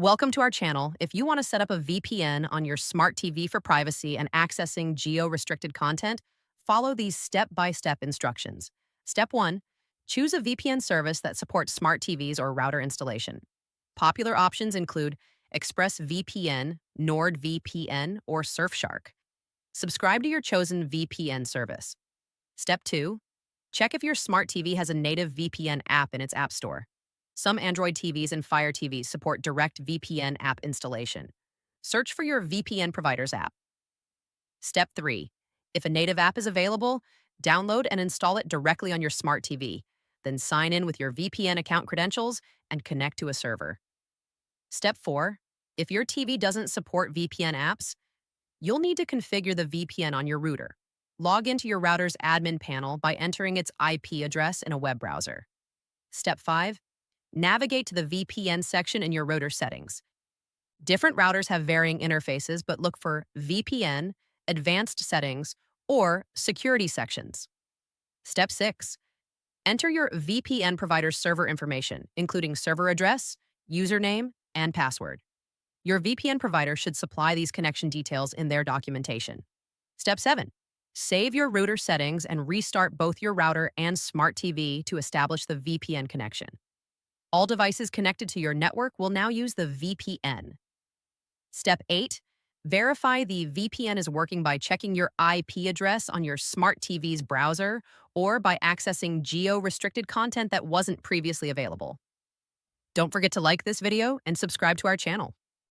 Welcome to our channel. If you want to set up a VPN on your smart TV for privacy and accessing geo-restricted content, follow these step-by-step instructions. Step 1. Choose a VPN service that supports smart TVs or router installation. Popular options include ExpressVPN, NordVPN, or Surfshark. Subscribe to your chosen VPN service. Step 2. Check if your smart TV has a native VPN app in its app store. Some Android TVs and Fire TVs support direct VPN app installation. Search for your VPN provider's app. Step 3. If a native app is available, download and install it directly on your smart TV. Then sign in with your VPN account credentials and connect to a server. Step 4. If your TV doesn't support VPN apps, you'll need to configure the VPN on your router. Log into your router's admin panel by entering its IP address in a web browser. Step 5. Navigate to the VPN section in your router settings. Different routers have varying interfaces, but look for VPN, Advanced Settings, or Security sections. Step 6. Enter your VPN provider's server information, including server address, username, and password. Your VPN provider should supply these connection details in their documentation. Step 7. Save your router settings and restart both your router and smart TV to establish the VPN connection. All devices connected to your network will now use the VPN. Step 8. Verify the VPN is working by checking your IP address on your smart TV's browser or by accessing geo-restricted content that wasn't previously available. Don't forget to like this video and subscribe to our channel.